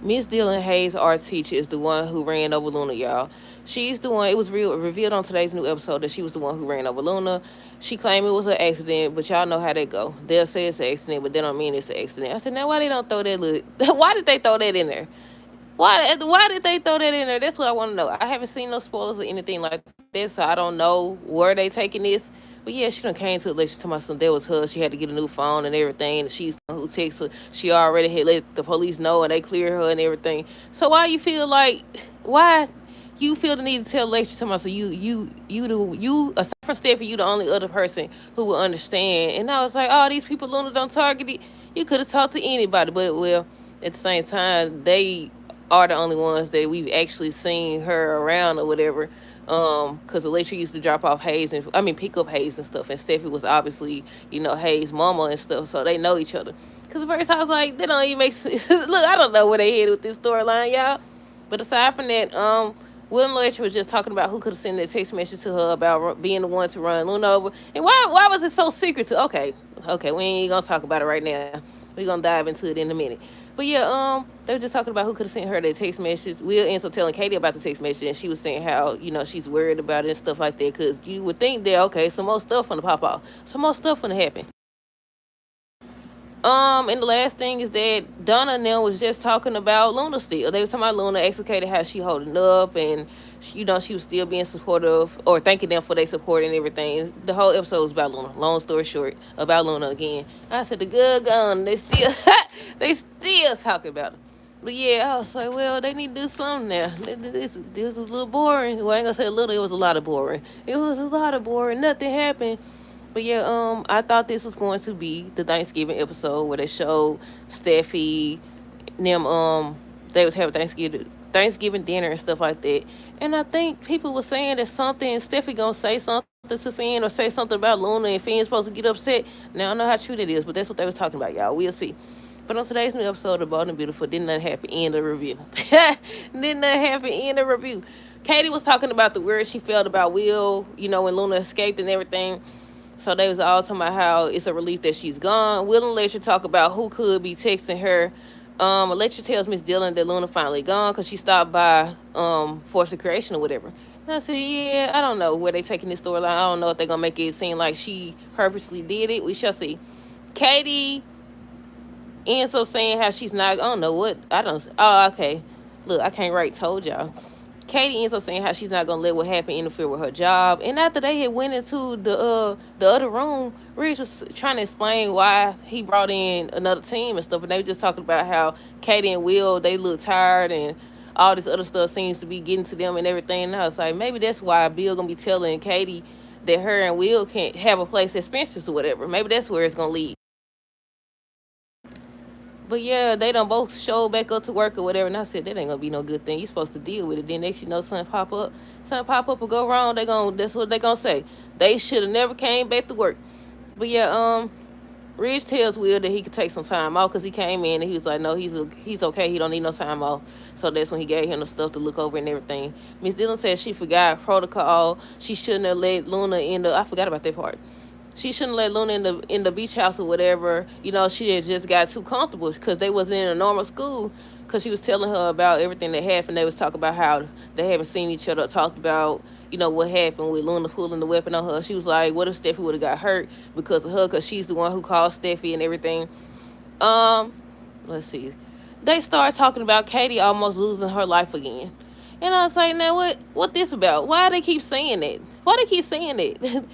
Miss Dylan Hayes, art teacher, is the one who ran over Luna, y'all. She's the one. It was revealed on today's new episode that she was the one who ran over Luna. She claimed it was an accident, but y'all know how that go. They'll say it's an accident, but they don't mean it's an accident. I said, now why they don't throw that little? Why did they throw that in there? Why did they throw that in there? That's what I want to know. I haven't seen no spoilers or anything like that, so I don't know where they taking this. But yeah, she done came to the lecture to my son. That was her. She had to get a new phone and everything. And she's the one who takes her. She already had let the police know and they cleared her and everything. So why you feel the need to tell the lecture to my son? You aside from Stephanie, you the only other person who will understand. And I was like, oh, these people Luna don't target it. You could have talked to anybody, but well, at the same time, they are the only ones that we've actually seen her around or whatever. Because the lecturer used to drop off Hayes and pick up Hayes and stuff, and Steffi was obviously, Hayes' mama and stuff, so they know each other. Because at first I was like, they don't even make sense. Look, I don't know where they headed with this storyline, y'all. But aside from that, Will and lecturer was just talking about who could have sent that text message to her about being the one to run Luna over, and why was it so secretive? Okay, we ain't gonna talk about it right now. We're gonna dive into it in a minute. But yeah, they were just talking about who could have sent her that text message. Will ends up telling Katie about the text message, and she was saying how, she's worried about it and stuff like that, because you would think that, okay, some more stuff gonna pop off. Some more stuff gonna happen. And the last thing is that Donna and them was just talking about Luna still. They were talking about Luna, explicated how she holding up, and she was still being supportive or thanking them for their support and everything. The whole episode was about Luna. Long story short, about Luna again. I said the good gun. They still they still talking about it. But yeah, I was like, well, they need to do something now. This is a little boring. Well, I ain't gonna say a little. It was a lot of boring. It was a lot of boring. Nothing happened. But yeah, I thought this was going to be the Thanksgiving episode where they showed Steffi, them, they was having Thanksgiving dinner and stuff like that. And I think people were saying that Steffi gonna say something to Finn or say something about Luna and Finn's supposed to get upset. Now I don't know how true that is, but that's what they were talking about, y'all. We'll see. But on today's new episode of Bold and Beautiful, didn't nothing happen in the review. Didn't nothing happen in the review. Katie was talking about the words she felt about Will, when Luna escaped and everything. So they was all talking about how it's a relief that she's gone. Will and Lecture talk about who could be texting her. Lecture tells Miss Dillon that Luna finally gone because she stopped by Force of Creation or whatever. And I said, yeah, I don't know where they taking this storyline. I don't know if they're going to make it seem like she purposely did it. We shall see. Katie ends up saying how she's not, I don't know what, I don't, oh, okay. Look, I can't write, told y'all. Katie ends up saying how she's not gonna let what happened interfere with her job. And after they had went into the other room, Rich was trying to explain why he brought in another team and stuff. And they were just talking about how Katie and Will, they look tired and all this other stuff seems to be getting to them and everything. And I was like, maybe that's why Bill gonna be telling Katie that her and Will can't have a place at Spencer's or whatever. Maybe that's where it's gonna lead. But yeah, they done both showed back up to work or whatever, and I said that ain't gonna be no good thing. You supposed to deal with it. Then next you know something pop up or go wrong. That's what they gonna say. They should have never came back to work. But yeah, Ridge tells Will that he could take some time off because he came in and he was like, no, he's okay. He don't need no time off. So that's when he gave him the stuff to look over and everything. Miss Dillon said she forgot protocol. She shouldn't have let Luna in the. I forgot about that part. She shouldn't let Luna in the beach house or whatever. She had just got too comfortable because they wasn't in a normal school. Because she was telling her about everything that happened. They was talking about how they haven't seen each other. Talked about what happened with Luna pulling the weapon on her. She was like, what if Steffi would have got hurt because of her? Because she's the one who called Steffi and everything. Let's see. They started talking about Katie almost losing her life again. And I was like, now what this about? Why they keep saying that? Why they keep saying that?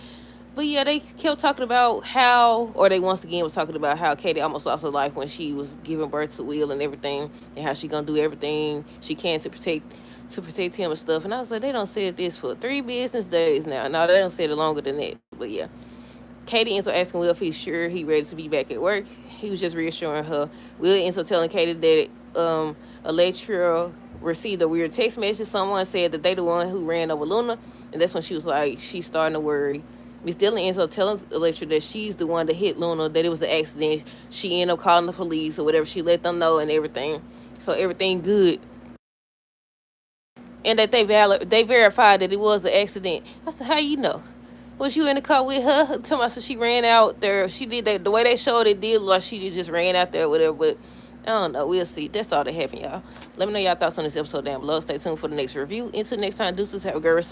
But yeah, they kept talking about they once again was talking about how Katie almost lost her life when she was giving birth to Will and everything, and how she gonna do everything she can to protect him and stuff. And I was like, they don't said this for 3 business days now. No, they don't said it longer than that. But yeah, Katie ends up asking Will if he's sure he ready to be back at work. He was just reassuring her. Will ends up telling Katie that a lecturer received a weird text message. Someone said that they the one who ran over Luna, and that's when she was like, she's starting to worry. Miss Dillon ends up telling the lecturer that she's the one that hit Luna, that it was an accident. She ended up calling the police or whatever. She let them know and everything. So everything good. And that they verified that it was an accident. I said, how you know? Was you in the car with her? Tell me, so she ran out there. She did that. The way they showed it did look like she just ran out there or whatever. But I don't know. We'll see. That's all that happened, y'all. Let me know y'all thoughts on this episode down below. Stay tuned for the next review. Until next time, deuces. Have a great rest of